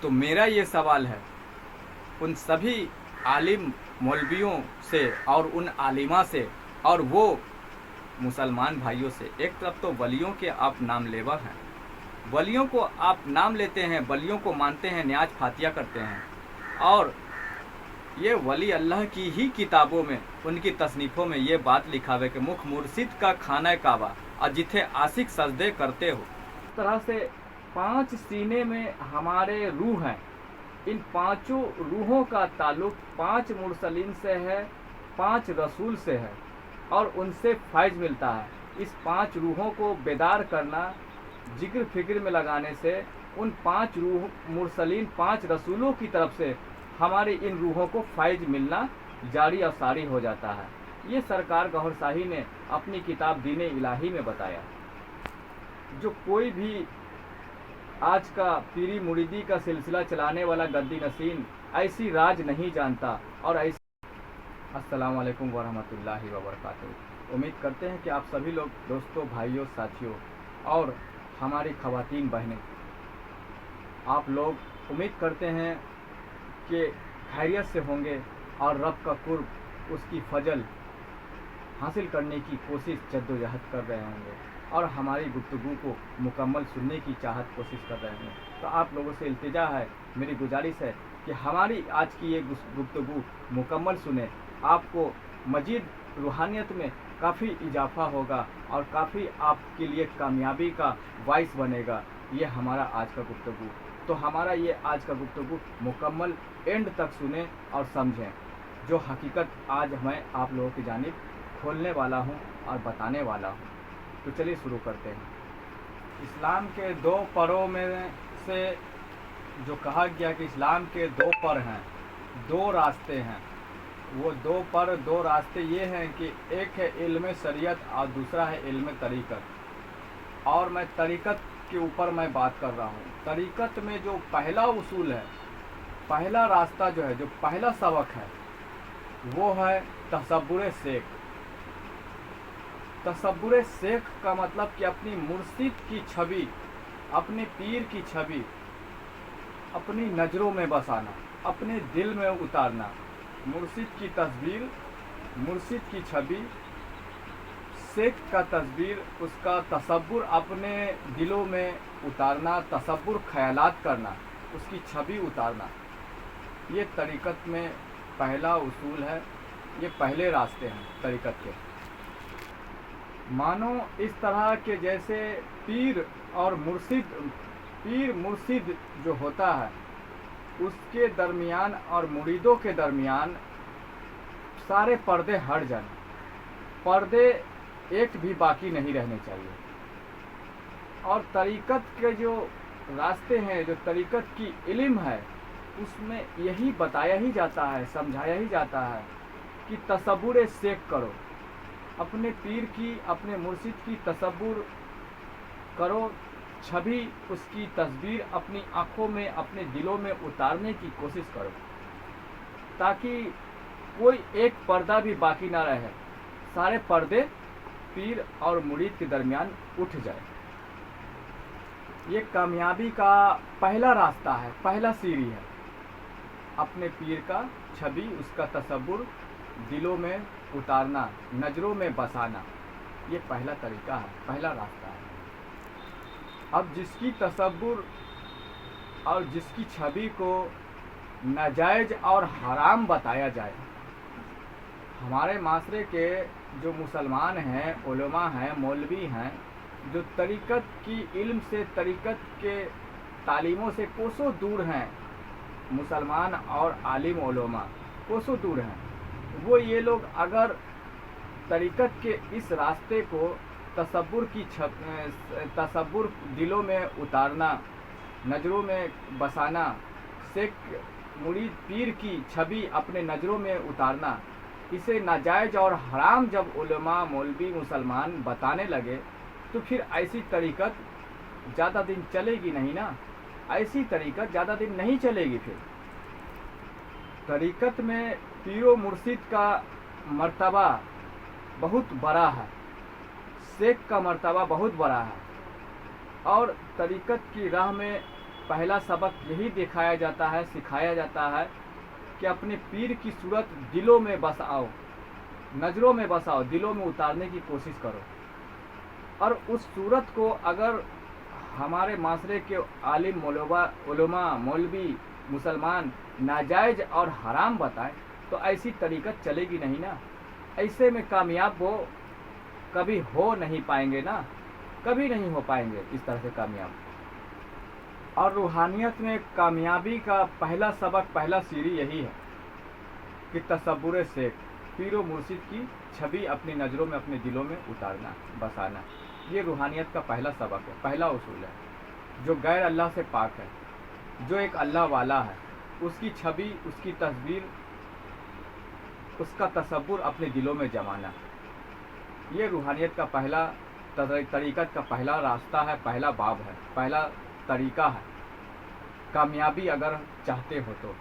तो मेरा ये सवाल है उन सभी आलिम मौलवियों से और उन आलिमा से और वो मुसलमान भाइयों से, एक तरफ तो वलियों के आप नाम लेवा हैं, वलियों को आप नाम लेते हैं, वलियों को मानते हैं, न्याज फातिया करते हैं, और ये वली अल्लाह की ही किताबों में उनकी तसनीफ़ों में ये बात लिखा हुआ है कि मुख मुर्शिद का खाना काबा और जिथे आशिक सजदे करते हो। इस तरह से 5 सीने में हमारे रूह हैं। इन 5 रूहों का ताल्लुक़ 5 मुरसलीन से है, 5 रसूल से है और उनसे फैज़ मिलता है। इस 5 रूहों को बेदार करना, जिक्र फिक्र में लगाने से उन 5 रूह मुरसलीन 5 रसूलों की तरफ से हमारी इन रूहों को फैज़ मिलना जारी और सारी हो जाता है। ये सरकार गौहर शाही ने अपनी किताब दीन इलाही में बताया। जो कोई भी आज का पीरी मुरीदी का सिलसिला चलाने वाला गद्दी नसीन ऐसी राज नहीं जानता और ऐसी। अस्सलाम वालेकुम वरहमतुल्लाहि वबरकातुहू। उम्मीद करते हैं कि आप सभी लोग दोस्तों, भाइयों, साथियों और हमारी ख़वातीन बहनें, आप लोग उम्मीद करते हैं कि खैरियत से होंगे और रब का कुर्ब, उसकी फजल हासिल करने की कोशिश जद्दोजहद कर रहे होंगे और हमारी गुफ्तगू को मुकम्मल सुनने की चाहत कोशिश कर रहे हैं। तो आप लोगों से इल्तिजा है, मेरी गुजारिश है कि हमारी आज की ये गुफ्तगू मुकम्मल सुने। आपको मजीद रूहानियत में काफ़ी इजाफा होगा और काफ़ी आपके लिए कामयाबी का बाइस बनेगा ये हमारा आज का गुफ्तगू। तो हमारा ये आज का गुफ्तगू मुकम्मल एंड तक सुने और समझें, जो हकीकत आज मैं आप लोगों की जानिब खोलने वाला हूँ और बताने वाला हूँ। तो चलिए शुरू करते हैं। इस्लाम के 2 परों में से जो कहा गया कि इस्लाम के 2 पर हैं, 2 रास्ते हैं, वो 2 पर 2 रास्ते ये हैं कि एक है इल्म शरीयत और दूसरा है इल्म तरीक़त। और मैं तरीक़त के ऊपर मैं बात कर रहा हूँ। तरीक़त में जो पहला उसूल है, पहला रास्ता जो है, जो पहला सबक है, वो है तसब्बुर शेख। तसब्बुर शेख का मतलब कि अपनी मुर्शिद की छवि, अपने पीर की छवि अपनी नज़रों में बसाना, अपने दिल में उतारना। मुर्शिद की तस्वीर, मुर्शिद की छवि, शेख का तस्वीर, उसका तसब्बुर अपने दिलों में उतारना, तसब्बुर ख्यालात करना, उसकी छवि उतारना, ये तरीक़त में पहला उसूल है। ये पहले रास्ते हैं तरीक़त के। मानो इस तरह के जैसे पीर और मुर्शिद, पीर मुर्शिद जो होता है उसके दरमियान और मुरीदों के दरमियान सारे पर्दे हट जाएं, पर्दे एक भी बाकी नहीं रहने चाहिए। और तरीक़त के जो रास्ते हैं, जो तरीक़त की इल्म है, उसमें यही बताया ही जाता है, समझाया ही जाता है कि तसब्बुर शेख करो, अपने पीर की, अपने मुर्शिद की तसब्बुर करो, छवि, उसकी तस्वीर अपनी आँखों में, अपने दिलों में उतारने की कोशिश करो, ताकि कोई एक पर्दा भी बाकी ना रहे, सारे पर्दे पीर और मुरीद के दरमियान उठ जाए। ये कामयाबी का पहला रास्ता है, पहला सीढ़ी है। अपने पीर का छवि, उसका तसब्बुर दिलों में उतारना, नज़रों में बसाना, ये पहला तरीका है, पहला रास्ता है। अब जिसकी तसब्बुर और जिसकी छवि को नाजायज़ और हराम बताया जाए, हमारे माशरे के जो मुसलमान हैं, उलमा हैं, मौलवी हैं, जो तरीक़त की इल्म से, तरीक़त के तालीमों से कोसों दूर हैं, मुसलमान और आलिम उलमा कोसों दूर हैं, वो ये लोग अगर तरीक़त के इस रास्ते को तसब्बुर दिलों में उतारना, नज़रों में बसाना, शेख मुरीद पीर की छवि अपने नज़रों में उतारना, इसे नाजायज़ और हराम जब उलमा, मौलवी, मुसलमान बताने लगे, तो फिर ऐसी तरीक़त ज़्यादा दिन चलेगी नहीं ना, ऐसी तरीक़त ज़्यादा दिन नहीं चलेगी। फिर तरीक़त में पीरो मुर्शिद का मर्तबा बहुत बड़ा है, शेख का मर्तबा बहुत बड़ा है, और तरीक़त की राह में पहला सबक यही दिखाया जाता है, सिखाया जाता है कि अपने पीर की सूरत दिलों में बसाओ, नज़रों में बसाओ, दिलों में उतारने की कोशिश करो। और उस सूरत को अगर हमारे माशरे के आलिम, उलमा, मौलवी, मुसलमान नाजायज़ और हराम बताएं तो ऐसी तरीक़त चलेगी नहीं ना। ऐसे में कामयाब वो कभी हो नहीं पाएंगे ना, कभी नहीं हो पाएंगे इस तरह से कामयाब। और रूहानियत में कामयाबी का पहला सबक, पहला सीढ़ी यही है कि तसव्वुर शेख, पीरो मुर्शिद की छवि अपनी नज़रों में, अपने दिलों में उतारना, बसाना। ये रूहानियत का पहला सबक है, पहला उसूल है। जो गैर अल्लाह से पाक है, जो एक अल्लाह वाला है, उसकी छवि, उसकी तस्वीर, उसका तसव्वुर अपने दिलों में जमाना, ये रूहानियत का पहला तरीक़त का पहला रास्ता है, पहला बाब है, पहला तरीक़ा है कामयाबी अगर चाहते हो तो।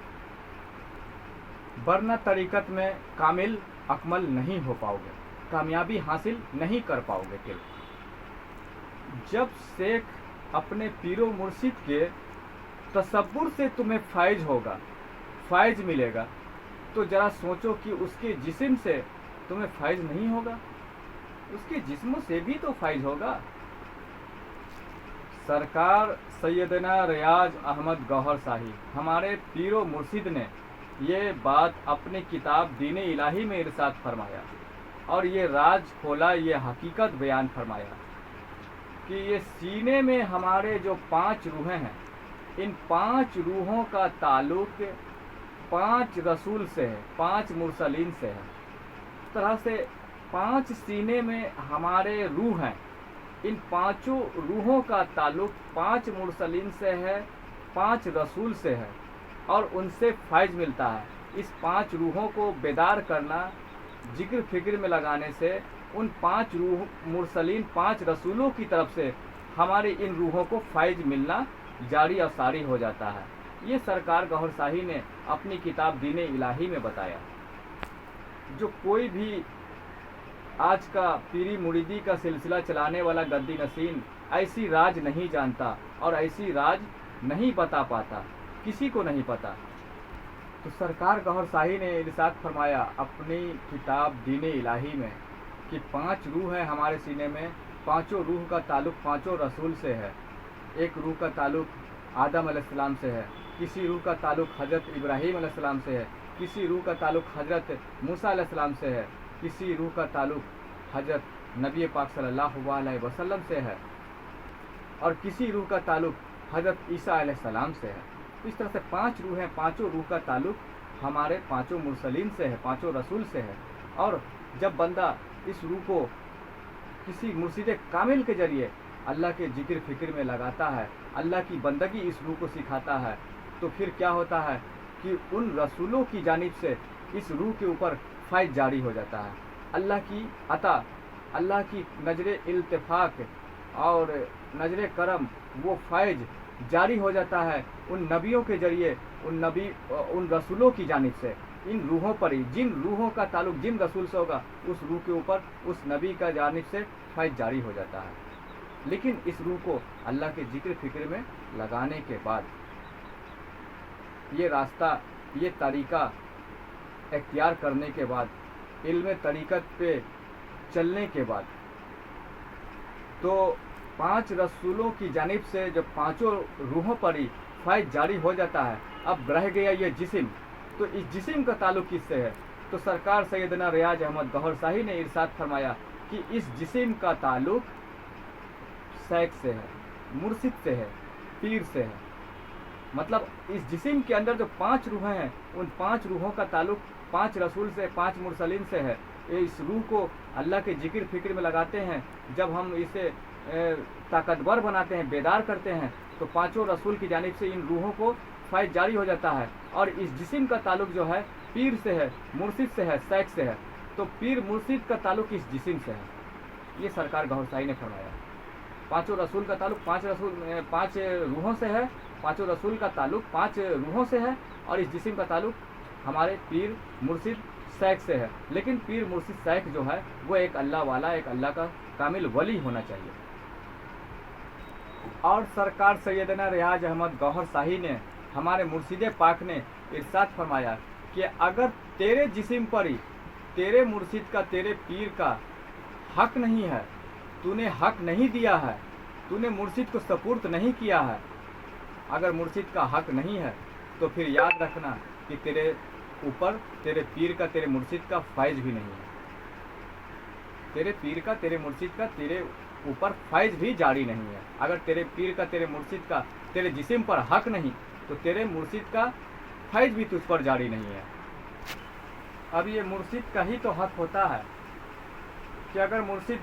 वरना तरीक़त में कामिल अकमल नहीं हो पाओगे, कामयाबी हासिल नहीं कर पाओगे। कि जब शेख अपने पीरो मुर्शिद के तसव्वुर से तुम्हें फैज़ होगा, फैज़ मिलेगा, तो ज़रा सोचो कि उसके जिस्म से तुम्हें फैज़ नहीं होगा, उसके जिस्म से भी तो फैज़ होगा। सरकार सैयदना रियाज अहमद गौहर शाही, हमारे पीरो मुर्शिद ने ये बात अपनी किताब दीन इलाही में इरशाद फरमाया और ये राज खोला, ये हकीकत बयान फरमाया कि ये सीने में हमारे जो 5 रूहें हैं, इन 5 रूहों का ताल्लुक़ 5 रसूल से है, 5 मुरसलीन से है। इस तरह से 5 सीने में हमारे रूह हैं, इन 5 रूहों का ताल्लुक़ 5 मुरसलीन से है, 5 रसूल से है और उनसे फैज़ मिलता है। इस 5 रूहों को बेदार करना, जिक्र फिक्र में लगाने से उन 5 रूह मुरसलीन, 5 रसूलों की तरफ से हमारे इन रूहों को फैज़ मिलना जारी और सारी हो जाता है। ये सरकार गौहर शाही ने अपनी किताब दीन इलाही में बताया। जो कोई भी आज का पीरी मुरीदी का सिलसिला चलाने वाला गद्दी नसीन ऐसी राज नहीं जानता और ऐसी राज नहीं बता पाता, किसी को नहीं पता। तो सरकार गौहर शाही ने इरशाद फरमाया अपनी किताब दीन इलाही में कि 5 रूह है हमारे सीने में, 5 रूह का ताल्लुक़ 5 रसूल से है। एक रूह का ताल्लुक़ आदम अलैहिस्सलाम से है, किसी रूह का ताल्लुक़ हज़रत इब्राहीम अलैहिस्सलाम से है, किसी रूह का ताल्लुक़ हज़रत मूसा अलैहिस्सलाम से है, किसी रूह का ताल्लुक़ हज़रत नबी पाक सल्लल्लाहु अलैहि वसल्लम से है और किसी रूह का ताल्लुक़ हज़रत ईसा अलैहिस्सलाम से है। इस तरह से 5 रूह हैं, 5 रूह का ताल्लुक़ हमारे 5 मुरसलीन से है, 5 रसूल से है। और जब बंदा इस रूह को किसी मुर्शिद कामिल के ज़रिए अल्लाह के जिक्र फिक्र में लगाता है, अल्लाह की बंदगी इस रूह को सिखाता है, तो फिर क्या होता है कि उन रसूलों की जानिब से इस रूह के ऊपर फैज़ जारी हो जाता है। अल्लाह की अता, अल्लाह की नजर इल्तिफाक और नजर करम, वो फैज़ जारी हो जाता है उन नबियों के ज़रिए, उन रसूलों की जानिब से इन रूहों पर ही। जिन रूहों का ताल्लुक़ जिन रसूल से होगा, उस रूह के ऊपर उस नबी का जानिब से फैज़ जारी हो जाता है। लेकिन इस रूह को अल्लाह के जिक्र फिक्र में लगाने के बाद, ये रास्ता, ये तरीक़ा इख्तियार करने के बाद, इल्म तरीक़त पे चलने के बाद, तो 5 रसूलों की जानिब से जब 5 रूहों पर ही फैज़ जारी हो जाता है, अब रह गया ये जिस्म, तो इस जिस्म का ताल्लुक़ किससे है? तो सरकार सैयदना रियाज अहमद गौहर शाही ने इरशाद फरमाया कि इस जिस्म का ताल्लुक़ शेख से है, मुर्शिद से है, पीर से है। मतलब इस जिस्म के अंदर जो 5 रूहें हैं, उन 5 रूहों का ताल्लुक़ 5 रसूल से, 5 मुरसलीन से है। इस रूह को अल्लाह के जिक्र फिक्र में लगाते हैं, जब हम इसे ताकतवर बनाते हैं, बेदार करते हैं, तो 5 रसूल की जानिब से इन रूहों को फैज़ जारी हो जाता है। और इस जिस्म का ताल्लुक़ जो है पीर से है, मुर्शिद से है, शेख से है। तो पीर मुर्शिद का ताल्लुक़ इस जिस्म से है। ये सरकार गौहर शाही ने फरमाया। 5 रसूल का ताल्लुक़ 5 रूहों से है, 5 रसूल का ताल्लुक़ 5 रूहों से है और इस जिस्म का ताल्लुक़ हमारे पीर मुर्शिद शेख से है। लेकिन पीर मुर्शिद शेख जो है वो एक अल्लाह वाला, एक अल्लाह का कामिल वली होना चाहिए। اور सरकार सैयदना रियाज अहमद गौहर शाही ने, हमारे मुर्शिद पाक ने इरशाद फरमाया कि अगर तेरे जिस्म पर ही तेरे मुर्शिद का, तेरे पीर का हक नहीं है, तूने हक नहीं दिया है, तूने मुर्शिद को सपुर्द नहीं किया है, अगर मुर्शिद का हक नहीं है तो फिर याद रखना कि तेरे ऊपर तेरे पीर का, तेरे मुर्शिद का फैज़ भी नहीं है। तेरे पीर का, तेरे मुर्शिद का तेरे ऊपर फैज़ भी जारी नहीं है। अगर तेरे पीर का, तेरे मुर्शिद का तेरे जिस्म पर हक नहीं तो तेरे मुर्शिद का फैज़ भी तुझ पर जारी नहीं है। अब ये मुर्शिद का ही तो हक होता है कि अगर मुर्शिद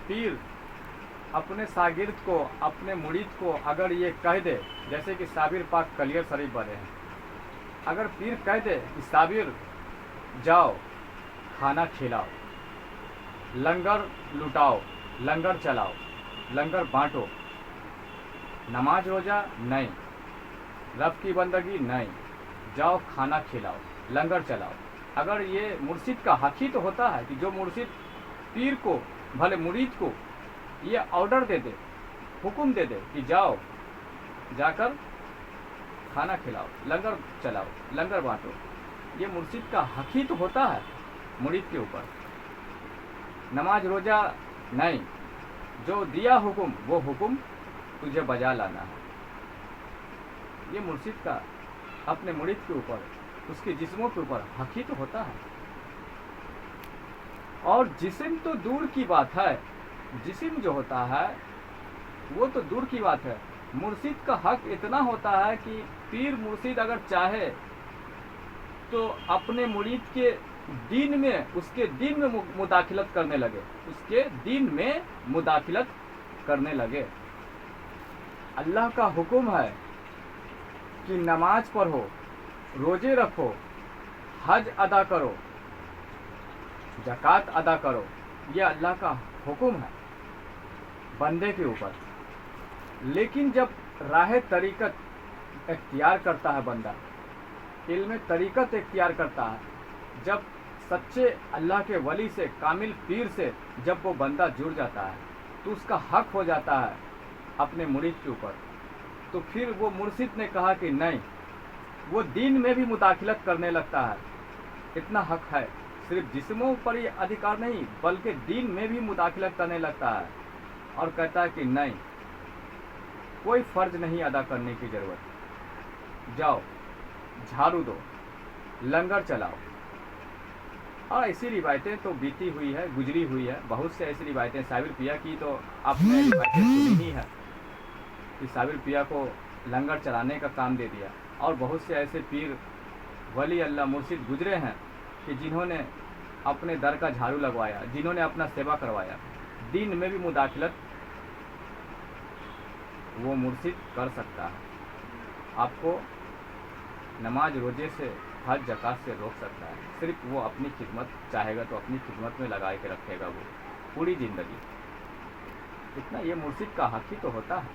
पीर अपने शागिर्द को, अपने मुरीद को अगर ये कह दे, जैसे कि साबिर पाक कलियर शरीफ बने हैं, अगर पीर कह दे कि साबिर जाओ खाना खिलाओ, लंगर लुटाओ, लंगर चलाओ, लंगर बांटो, नमाज रोजा नहीं, रब की बंदगी नहीं, जाओ खाना खिलाओ, लंगर चलाओ, अगर ये मुर्शिद का हक ही तो होता है कि जो मुर्शिद पीर को, भले मुरीद को ये ऑर्डर दे दे, हुक्म दे दे कि जाओ जाकर खाना खिलाओ, लंगर चलाओ, लंगर बांटो, ये मुर्शिद का हक ही तो होता है मुरीद के ऊपर। नमाज रोजा नहीं, जो दिया हुक्म वो हुक्म तुझे बजा लाना है। ये मुर्शिद का अपने मुरीद के ऊपर, उसके जिस्मों के ऊपर हक ही तो होता है। और जिस्म तो दूर की बात है, जिस्म जो होता है वो तो दूर की बात है, मुर्शिद का हक इतना होता है कि पीर मुर्शिद अगर चाहे तो अपने मुरीद के दीन में, उसके दीन में मुदाखिलत करने लगे, उसके दीन में मुदाखिलत करने लगे। अल्लाह का हुक्म है कि नमाज पढ़ो, रोजे रखो, हज अदा करो, ज़कात अदा करो, यह अल्लाह का हुक्म है बंदे के ऊपर। लेकिन जब राह तरीक़त इख्तियार करता है बंदा, इल्म तरीक़त इख्तियार करता है, जब सच्चे अल्लाह के वली से, कामिल पीर से जब वो बंदा जुड़ जाता है तो उसका हक हो जाता है अपने मुरीद के ऊपर। तो फिर वो मुर्शिद ने कहा कि नहीं, वो दीन में भी मुदाखिलत करने लगता है। इतना हक है, सिर्फ जिस्मों पर ही अधिकार नहीं बल्कि दीन में भी मुदाखिलत करने लगता है और कहता है कि नहीं, कोई फ़र्ज नहीं अदा करने की ज़रूरत, जाओ झाड़ू दो, लंगर चलाओ। और ऐसी रिवायतें तो बीती हुई है, गुजरी हुई है, बहुत से ऐसी रिवायतें। साबिर पिया की तो आपने रिवायतें सुनी ही है कि साबिर पिया को लंगर चलाने का काम दे दिया। और बहुत से ऐसे पीर वली अल्लाह मुर्शिद गुजरे हैं कि जिन्होंने अपने दर का झाड़ू लगवाया, जिन्होंने अपना सेवा करवाया, दीन में भी मुदाखिलत वो मुर्शिद कर सकता है। आपको नमाज रोजे से, हज ज़कात से रोक सकता है। सिर्फ वो अपनी खिदमत चाहेगा तो अपनी खिदमत में लगा के रखेगा वो पूरी ज़िंदगी। इतना ये मुर्शिद का हक ही तो होता है।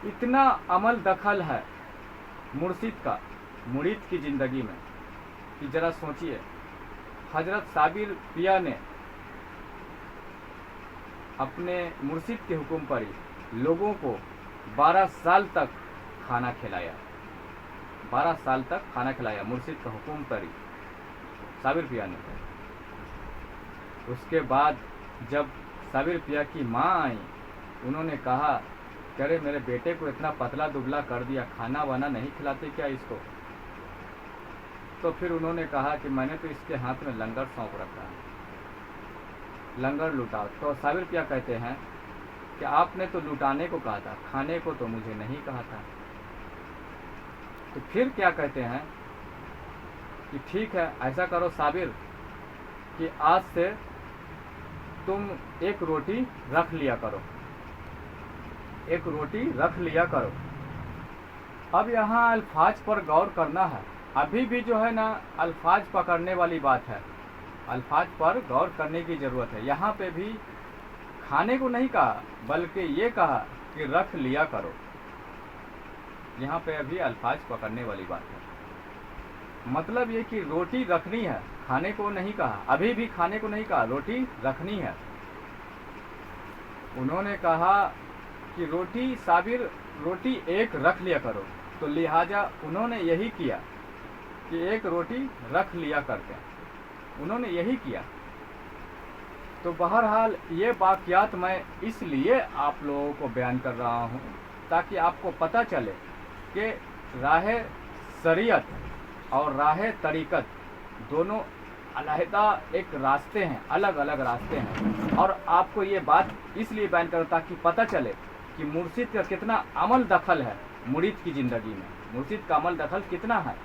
इतना अमल दखल है मुर्शिद का मुरीद की ज़िंदगी में कि ज़रा सोचिए, हजरत साबिर पिया ने अपने मुर्शिद के हुक्म पर ही लोगों को 12 साल तक खाना खिलाया, 12 साल तक खाना खिलाया मुर्शिद का हुक्म पर ही साबिर पिया ने। उसके बाद जब साबिर पिया की माँ आई, उन्होंने कहा कि अरे मेरे बेटे को इतना पतला दुबला कर दिया, खाना वाना नहीं खिलाते क्या इसको? तो फिर उन्होंने कहा कि मैंने तो इसके हाथ में लंगर सौंप रखा है, लंगर लुटाओ। तो साबिर पिया कहते हैं कि आपने तो लुटाने को कहा था, खाने को तो मुझे नहीं कहा था। तो फिर क्या कहते हैं कि ठीक है, ऐसा करो साबिर कि आज से तुम एक रोटी रख लिया करो, एक रोटी रख लिया करो। अब यहाँ अल्फाज पर गौर करना है। अभी भी जो है ना, अल्फाज पकड़ने वाली बात है, अल्फाज पर गौर करने की ज़रूरत है। यहाँ पे भी खाने को नहीं कहा बल्कि ये कहा कि रख लिया करो। यहाँ पे अभी अल्फाज पकड़ने वाली बात है। मतलब ये कि रोटी रखनी है, खाने को नहीं कहा, अभी भी खाने को नहीं कहा, रोटी रखनी है। उन्होंने कहा कि रोटी साबिर रोटी एक रख लिया करो, तो लिहाजा उन्होंने यही किया कि एक रोटी रख लिया करते हैं, उन्होंने यही किया। तो बहरहाल ये वाक़यात मैं इसलिए आप लोगों को बयान कर रहा हूँ ताकि आपको पता चले कि राह शरीयत और राह तरीक़त दोनों अलहदा एक रास्ते हैं, अलग अलग रास्ते हैं। और आपको ये बात इसलिए बयान करो ताकि पता चले कि मुर्शिद का कितना अमल दखल है मुरीद की ज़िंदगी में, मुर्शिद का अमल दखल कितना है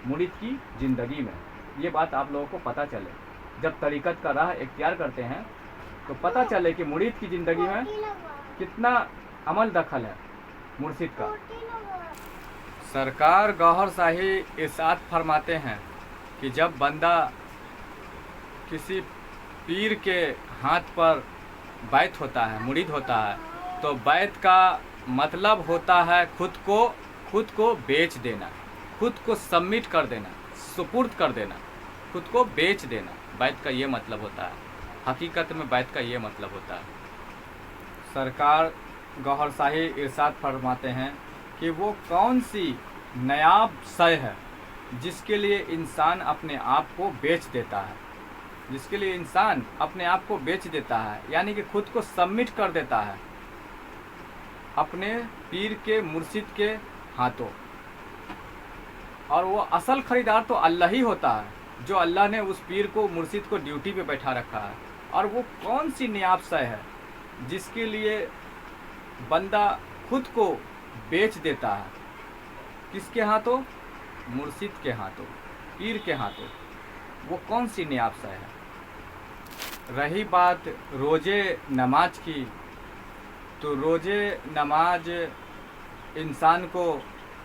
मुरीद की ज़िंदगी में। ये बात आप लोगों को पता चले, जब तरीक़त का राह इख्तियार करते हैं तो पता चले कि मुरीद की ज़िंदगी में कितना अमल दखल है मुर्शिद का। सरकार गौहर शाही इरशाद फरमाते हैं कि जब बंदा किसी पीर के हाथ पर बैत होता है, मुरीद होता है, तो बैत का मतलब होता है खुद को बेच देना, खुद को सबमिट कर देना, सुपुर्द कर देना, खुद को बेच देना। बैत का ये मतलब होता है, हकीकत में बैत का ये मतलब होता है। सरकार गौहर शाही इरशाद फरमाते हैं कि वो कौन सी नायाब शय है जिसके लिए इंसान अपने आप को बेच देता है, जिसके लिए इंसान अपने आप को बेच देता है, यानी कि खुद को सबमिट कर देता है अपने पीर के मुर्शिद के हाथों। और वो असल ख़रीदार तो अल्लाह ही होता है, जो अल्लाह ने उस पीर को मुर्शिद को ड्यूटी पे बैठा रखा है। और वो कौन सी नियाब शय है जिसके लिए बंदा खुद को बेच देता है, किसके हाथों? मुर्शिद के हाथों, पीर के हाथों। वो कौन सी नियाब शय है? रही बात रोज़े नमाज की, तो रोज़े नमाज इंसान को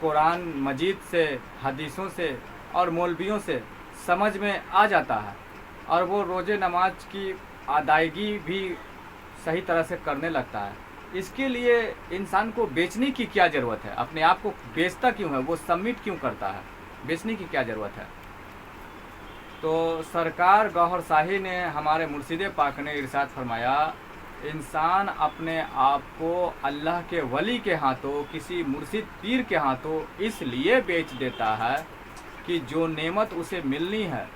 कुरान मजीद से, हदीसों से और मौलवियों से समझ में आ जाता है, और वो रोज़े नमाज की अदायगी भी सही तरह से करने लगता है। इसके लिए इंसान को बेचने की क्या ज़रूरत है? अपने आप को बेचता क्यों है? वो सबमिट क्यों करता है? बेचने की क्या ज़रूरत है? तो सरकार गौहर शाही ने, हमारे मुर्शिद पाक ने इरशाद फरमाया, इंसान अपने आप को अल्लाह के वली के हाथों, किसी मुर्शिद पीर के हाथों इसलिए बेच देता है कि जो नेमत उसे मिलनी है,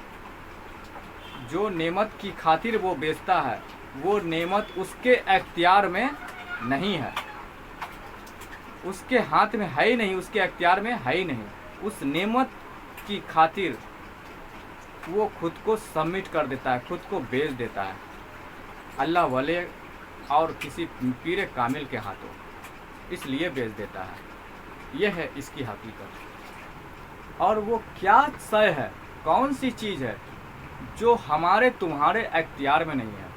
जो नेमत की खातिर वो बेचता है, वो नेमत उसके अख्तियार में नहीं है, उसके हाथ में है ही नहीं, उसके अख्तियार में है ही नहीं। उस नेमत की खातिर वो खुद को सबमिट कर देता है, खुद को बेच देता है अल्लाह वाले और किसी पीर कामिल के हाथों, इसलिए बेच देता है। यह है इसकी हकीकत। और वो क्या शय है, कौन सी चीज़ है जो हमारे तुम्हारे अख्तियार में नहीं है,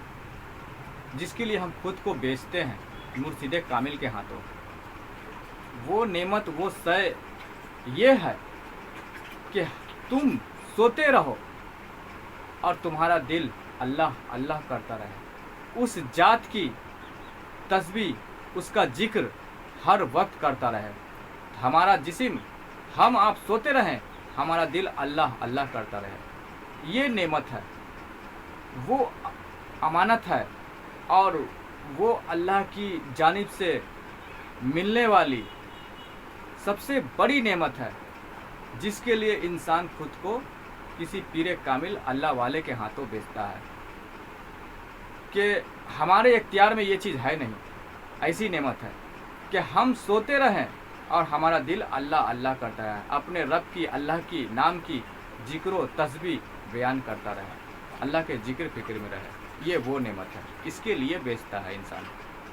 जिसके लिए हम खुद को बेचते हैं मुर्शिद कामिल के हाथों? वो नेमत, वो शय ये है कि तुम सोते रहो और तुम्हारा दिल अल्लाह अल्लाह करता रहे, उस जात की तस्बीह, उसका जिक्र हर वक्त करता रहे। हमारा जिस्म, हम आप सोते रहें, हमारा दिल अल्लाह अल्लाह करता रहे। ये नेमत है, वो अमानत है, और वो अल्लाह की जानिब से मिलने वाली सबसे बड़ी नेमत है, जिसके लिए इंसान खुद को किसी पीर कामिल अल्लाह वाले के हाथों बेचता है कि हमारे इख्तियार में ये चीज़ है नहीं। ऐसी नेमत है कि हम सोते रहें और हमारा दिल अल्लाह अल्लाह करता रहे, अपने रब की, अल्लाह की नाम की जिक्र तस्बीह बयान करता रहे, अल्लाह के जिक्र फिक्र में रहे। ये वो नेमत है, इसके लिए बेचता है इंसान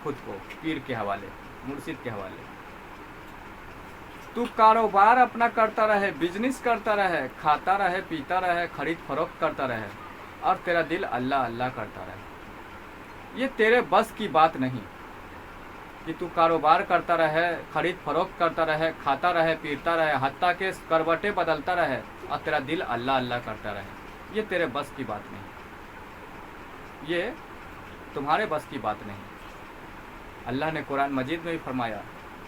खुद को पीर के हवाले, मुर्शिद के हवाले। तू कारोबार अपना करता रहे, बिजनेस करता रहे, खाता रहे, पीता रहे, खरीद फरोख्त करता रहे, और तेरा दिल अल्लाह अल्लाह करता रहे। ये तेरे बस की बात नहीं कि तू कारोबार करता रहे, खरीद फरोख्त करता रहे, खाता रहे, पीता रहे, हत्ता के करवटें बदलता रहे, और तेरा दिल अल्लाह अल्लाह करता रहे। ये तेरे बस की बात नहीं, ये तुम्हारे बस की बात नहीं। अल्लाह ने कुरान मजीद में भी फरमाया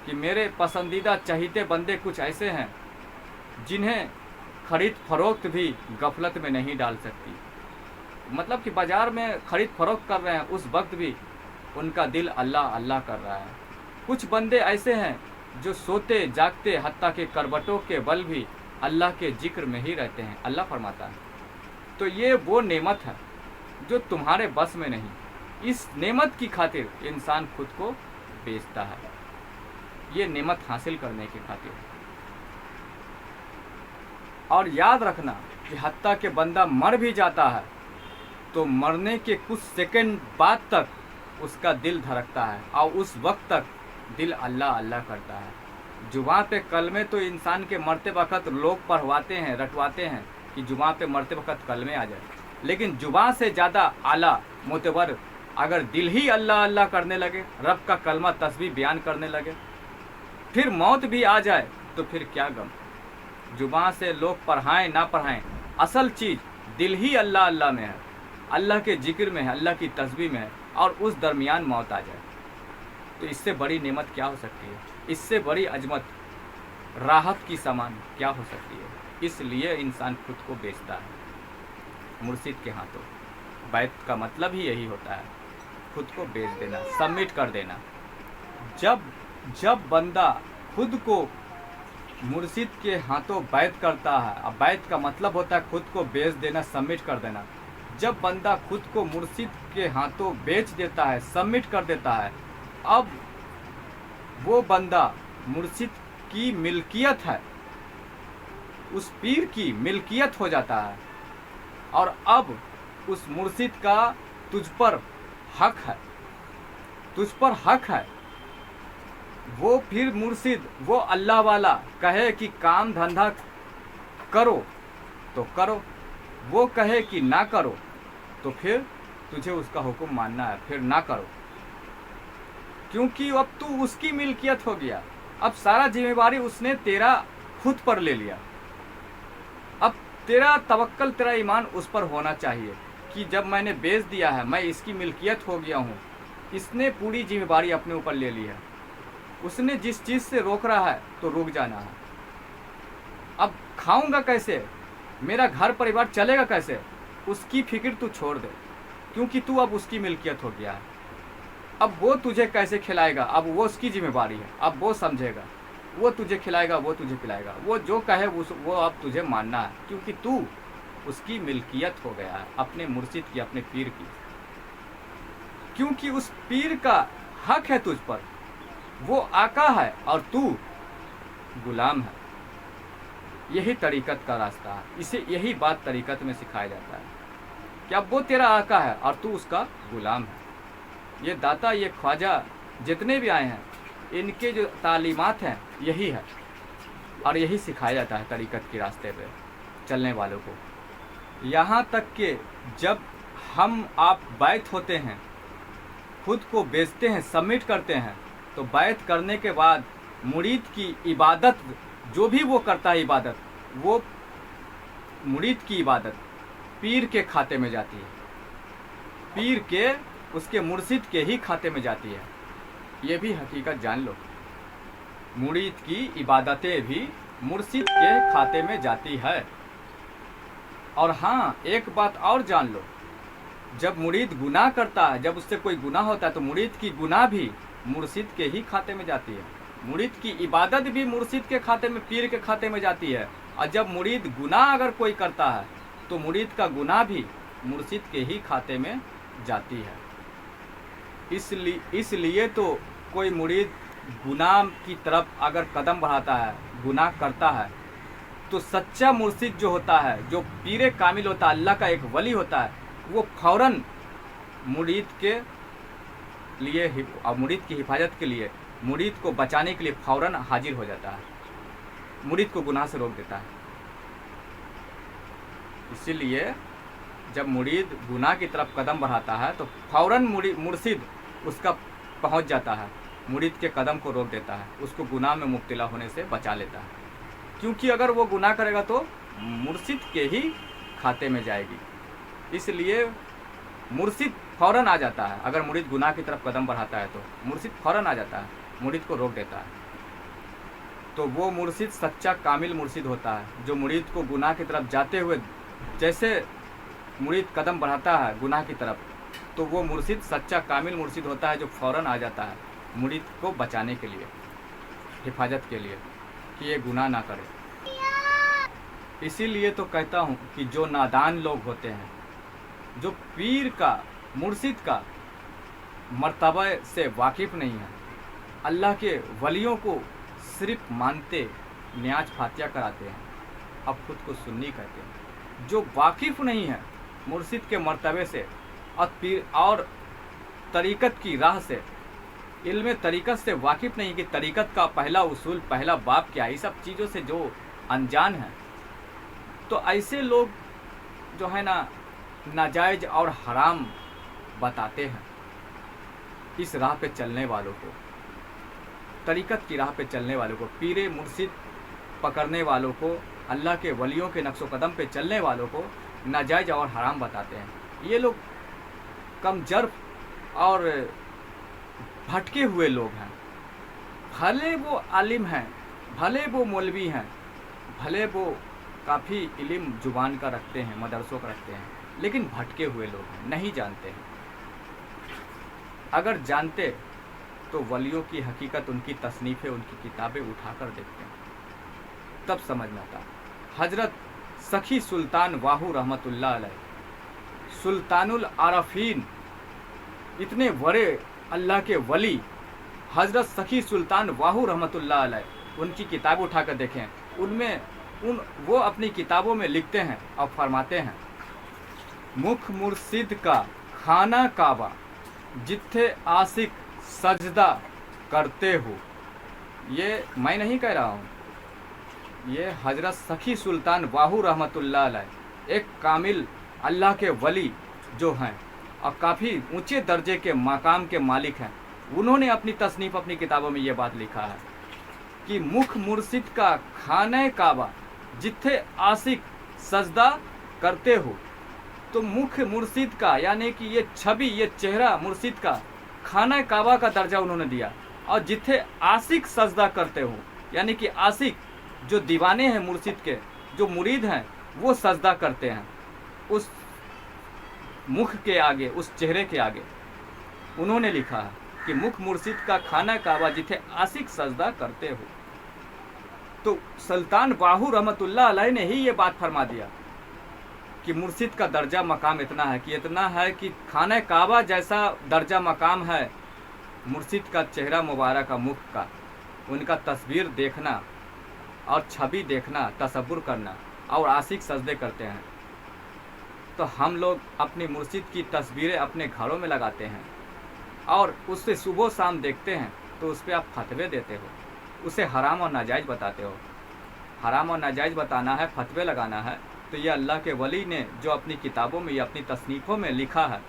कि मेरे पसंदीदा चहीते बंदे कुछ ऐसे हैं जिन्हें खरीद फरोख्त भी गफलत में नहीं डाल सकती। मतलब कि बाज़ार में खरीद फरोख्त कर रहे हैं, उस वक्त भी उनका दिल अल्लाह अल्लाह कर रहा है। कुछ बंदे ऐसे हैं जो सोते जागते हत्ता के करवटों के बल भी अल्लाह के जिक्र में ही रहते हैं, अल्लाह फरमाता है। तो ये वो नेमत है जो तुम्हारे बस में नहीं। इस नेमत की खातिर इंसान खुद को बेचता है, ये नेमत हासिल करने की खातिर। और याद रखना कि हत्ता के बंदा मर भी जाता है तो मरने के कुछ सेकंड बाद तक उसका दिल धड़कता है और उस वक्त तक दिल अल्लाह अल्लाह करता है। जुबान पे कलमे तो इंसान के मरते वक्त लोग पढ़वाते हैं, रटवाते हैं कि जुबान पे मरते वक्त कलमे आ जाए, लेकिन जुबान से ज़्यादा आला मोतबर अगर दिल ही अल्लाह अल्लाह करने लगे, रब का कलमा तस्बीह बयान करने लगे, फिर मौत भी आ जाए तो फिर क्या गम। जुबान से लोग पढ़ाएं ना पढ़ाएं, असल चीज़ दिल ही अल्लाह अल्लाह में है, अल्लाह के जिक्र में है, अल्लाह की तस्बीह में है, और उस दरमियान मौत आ जाए तो इससे बड़ी नेमत क्या हो सकती है, इससे बड़ी अजमत राहत की सामान क्या हो सकती है। इसलिए इंसान खुद को बेचता है मुर्शिद के हाथों। बैत का मतलब ही यही होता है, खुद को बेच देना, सबमिट कर देना। जब बंदा खुद को मुर्शिद के हाथों बैत करता है, अब बैत का मतलब होता है खुद को बेच देना, सबमिट कर देना। जब बंदा खुद को मुर्शिद के हाथों बेच देता है, सबमिट कर देता है, अब वो बंदा मुर्शिद की मिल्कियत है, उस पीर की मिल्कियत हो जाता है, और अब उस मुर्शिद का तुझ पर हक है, तुझ पर हक है। वो फिर मुर्शिद, वो अल्लाह वाला कहे कि काम धंधा करो तो करो, वो कहे कि ना करो तो फिर तुझे उसका हुक्म मानना है, फिर ना करो, क्योंकि अब तू उसकी मिल्कियत हो गया। अब सारा जिम्मेवारी उसने तेरा खुद पर ले लिया। अब तेरा तवक्कल, तेरा ईमान उस पर होना चाहिए कि जब मैंने बेच दिया है, मैं इसकी मिल्कियत हो गया हूँ, इसने पूरी जिम्मेवारी अपने ऊपर ले ली है। उसने जिस चीज़ से रोक रहा है तो रुक जाना है। अब खाऊंगा कैसे, मेरा घर परिवार चलेगा कैसे, उसकी फिक्र तू छोड़ दे, क्योंकि तू अब उसकी मिल्कियत हो गया है। अब वो तुझे कैसे खिलाएगा, अब वो उसकी जिम्मेवारी है, अब वो समझेगा, वो तुझे खिलाएगा, वो तुझे पिलाएगा, वो जो कहे वो अब तुझे मानना है, क्योंकि तू उसकी मिल्कियत हो गया है, अपने मुर्शिद की, अपने पीर की, क्योंकि उस पीर का हक है तुझ पर। वो आका है और तू गुलाम है। यही तरीकत का रास्ता है, इसे यही बात तरीकत में सिखाया जाता है कि अब वो तेरा आका है और तू उसका गुलाम है। ये दाता, ये ख्वाजा जितने भी आए हैं, इनके जो तालीमात हैं यही है, और यही सिखाया जाता है तरीकत के रास्ते पे चलने वालों को। यहाँ तक कि जब हम आप बैत होते हैं, खुद को बेचते हैं, सबमिट करते हैं, तो बैत करने के बाद मुरीद की इबादत, जो भी वो करता है इबादत, वो मुरीद की इबादत पीर के खाते में जाती है, पीर के, उसके मुर्शिद के ही खाते में जाती है। ये भी हकीकत जान लो, मुरीद की इबादतें भी मुर्शिद के खाते में जाती है। और हाँ, एक बात और जान लो, जब मुरीद गुनाह करता है, जब उससे कोई गुनाह होता है, तो मुरीद की गुनाह भी मुर्शिद के ही खाते में जाती है। मुरीद की इबादत भी मुर्शिद के खाते में, पीर के खाते में जाती है। और जब मुरीद गुनाह अगर कोई करता है तो मुरीद का गुनाह भी मुर्शिद के ही खाते में जाती है। इसलिए तो कोई मुरीद गुनाह की तरफ अगर कदम बढ़ाता है, गुनाह करता है, तो सच्चा मुर्शिद जो होता है, जो पीरे कामिल होता है, अल्लाह का एक वली होता है, वो फौरन मुरीद के लिए और मुरीद की हिफाजत के लिए, मुरीद को बचाने के लिए फौरन हाजिर हो जाता है, मुरीद को गुनाह से रोक देता है। इसीलिए जब मुरीद गुनाह की तरफ कदम बढ़ाता है तो फौरन मुर्शिद उसका पहुंच जाता है, मुरीद के कदम को रोक देता है, उसको गुनाह में मुब्तला होने से बचा लेता है, क्योंकि अगर वो गुनाह करेगा तो मुर्शिद के ही खाते में जाएगी। इसलिए मुर्शिद फौरन आ जाता है, अगर मुरीद गुनाह की तरफ कदम बढ़ाता है तो मुर्शिद फौरन आ जाता है, मुरीद को रोक देता है। तो वो मुर्शिद सच्चा कामिल मुर्शिद होता है, जो मुरीद को गुनाह की तरफ जाते हुए, जैसे मुरीद कदम बढ़ाता है गुनाह की तरफ, तो वो मुर्शिद सच्चा कामिल मुर्शिद होता है, जो फौरन आ जाता है मुरीद को बचाने के लिए, हिफाजत के लिए कि ये गुनाह ना करे। इसीलिए तो कहता हूँ कि जो नादान लोग होते हैं, जो पीर का, मुर्शिद का मर्तबा से वाकिफ़ नहीं है, अल्लाह के वलियों को सिर्फ मानते, न्याज फातिया कराते हैं, अब खुद को सुन्नी कहते हैं, जो वाकिफ़ नहीं है मुर्शिद के मर्तबे से और पीर और तरीक़त की राह से, इल्म तरीक़त से वाकिफ़ नहीं कि तरीक़त का पहला उसूल, पहला बाब क्या है, इस सब चीज़ों से जो अनजान है, तो ऐसे लोग जो है ना नाजायज़ और हराम बताते हैं इस राह पे चलने वालों को, तरीक़त की राह पे चलने वालों को, पीरे मुर्शिद पकड़ने वालों को, अल्लाह के वलियों के नक्शो कदम पे चलने वालों को नाजायज़ और हराम बताते हैं। ये लोग कमजोर और भटके हुए लोग हैं। भले वो आलिम हैं, भले वो मौलवी हैं, भले वो काफ़ी इल्म जुबान का रखते हैं, मदरसों का रखते हैं, लेकिन भटके हुए लोग हैं, नहीं जानते हैं। अगर जानते तो वलियों की हकीकत, उनकी तसनीफ़ें, उनकी किताबें उठाकर देखते हैं, तब समझ में आता। हजरत सखी सुल्तान वाहू रहमतुल्लाह अलैह, सुल्तानुल आरफीन, इतने बड़े अल्लाह के वली हजरत सखी सुल्तान वाहू रहमतुल्लाह अलैह, उनकी किताब उठाकर देखें, उनमें वो अपनी किताबों में लिखते हैं और फरमाते हैं, मुख मुर्शिद का खाना काबा जिथे आशिक सजदा करते हो। ये मैं नहीं कह रहा हूँ, ये हजरत सखी सुल्तान वाहू रहमतुल्लाह अलैह एक कामिल अल्लाह के वली जो हैं और काफ़ी ऊंचे दर्जे के मकाम के मालिक हैं, उन्होंने अपनी तसनीफ़, अपनी किताबों में ये बात लिखा है कि मुख मुर्शिद का खाना काबा जिथे आशिक सजदा करते हो। तो मुख मुर्शिद का यानी कि ये छवि, ये चेहरा मुर्शिद का खाना काबा का दर्जा उन्होंने दिया, और जिथे आशिक सजदा करते हो यानी कि आशिक जो दीवाने हैं मुर्शिद के, जो मुरीद हैं, वो सजदा करते हैं उस मुख के आगे, उस चेहरे के आगे। उन्होंने लिखा है कि मुख मुर्शिद का खाना काबा जिथे आशिक सजदा करते हो। तो सुल्तान वाहू रहमतुल्लाह अलैह ने ही ये बात फरमा दिया कि मुर्शिद का दर्जा मकाम इतना है कि खाना काबा जैसा दर्जा मकाम है मुर्शिद का चेहरा मुबारक का, मुख का, उनका तस्वीर देखना और छवि देखना, तसव्वुर करना, और आशिक सजदे करते हैं। तो हम लोग अपनी मुर्शिद की तस्वीरें अपने घरों में लगाते हैं और उससे सुबह शाम देखते हैं, तो उस पर आप फतवे देते हो, उसे हराम और नाजायज़ बताते हो। हराम और नाजायज़ बताना है, फतवे लगाना है, तो ये अल्लाह के वली ने जो अपनी किताबों में या अपनी तसनीफ़ों में लिखा है,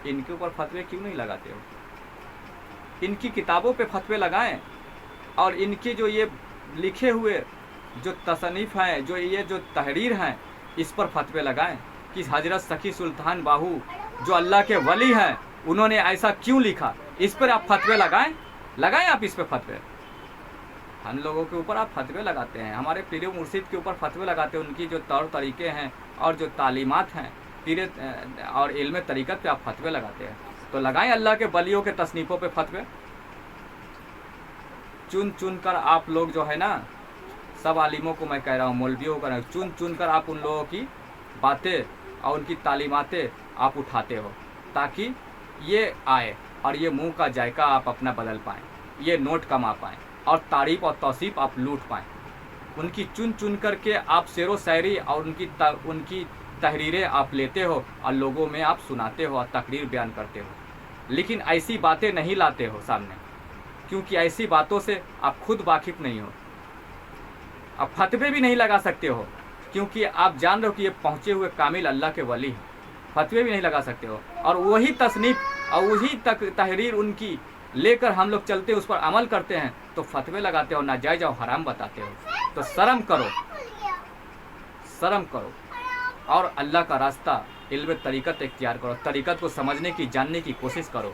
इनके ऊपर फतवे क्यों नहीं लगाते हो? इनकी किताबों पे फतवे लगाएं और इनके जो ये लिखे हुए जो तसनीफ़ हैं, जो ये जो तहरीर हैं, इस पर फतवे लगाएं कि हजरत सखी सुल्तान वाहू जो अल्लाह के वली हैं, उन्होंने ऐसा क्यों लिखा, इस पर आप फतवे लगाएं आप इस पर फतवे। हम लोगों के ऊपर आप फतवे लगाते हैं, हमारे पीर मुर्शिद के ऊपर फतवे लगाते हैं, उनकी जो तौर तरीके हैं और जो तालीमात हैं पीर और इल्म तरीक़त पे आप फतवे लगाते हैं, तो लगाएं अल्लाह के वलियों के तसनीफ़ों पे फतवे। चुन चुन कर आप लोग जो है ना, सब आलिमों को मैं कह रहा हूँ, मौलवियों को, चुन चुन कर आप उन लोगों की बातें और उनकी तालीमातें आप उठाते हो, ताकि ये आए और ये मुंह का जायका आप अपना बदल पाएँ, ये नोट कमा पाएँ और तारीफ़ और तौसीफ़ आप लूट पाएँ। उनकी चुन चुन करके आप शेर व शायरी और उनकी तहरीरें आप लेते हो और लोगों में आप सुनाते हो और तकरीर बयान करते हो, लेकिन ऐसी बातें नहीं लाते हो सामने, क्योंकि ऐसी बातों से आप खुद वाकिफ़ नहीं हो। आप फतवे भी नहीं लगा सकते हो, क्योंकि आप जान रहे हो कि ये पहुँचे हुए कामिल अल्लाह के वली हैं, फतवे भी नहीं लगा सकते हो। और वही तसनीफ़ और वही तहरीर उनकी लेकर हम लोग चलते, उस पर अमल करते हैं, तो फतवे लगाते हो, नाजायज़ और हराम बताते हो। तो शर्म करो और अल्लाह का रास्ता, इल्म तरीक़त इख्तियार करो, तरीक़त को समझने की, जानने की कोशिश करो।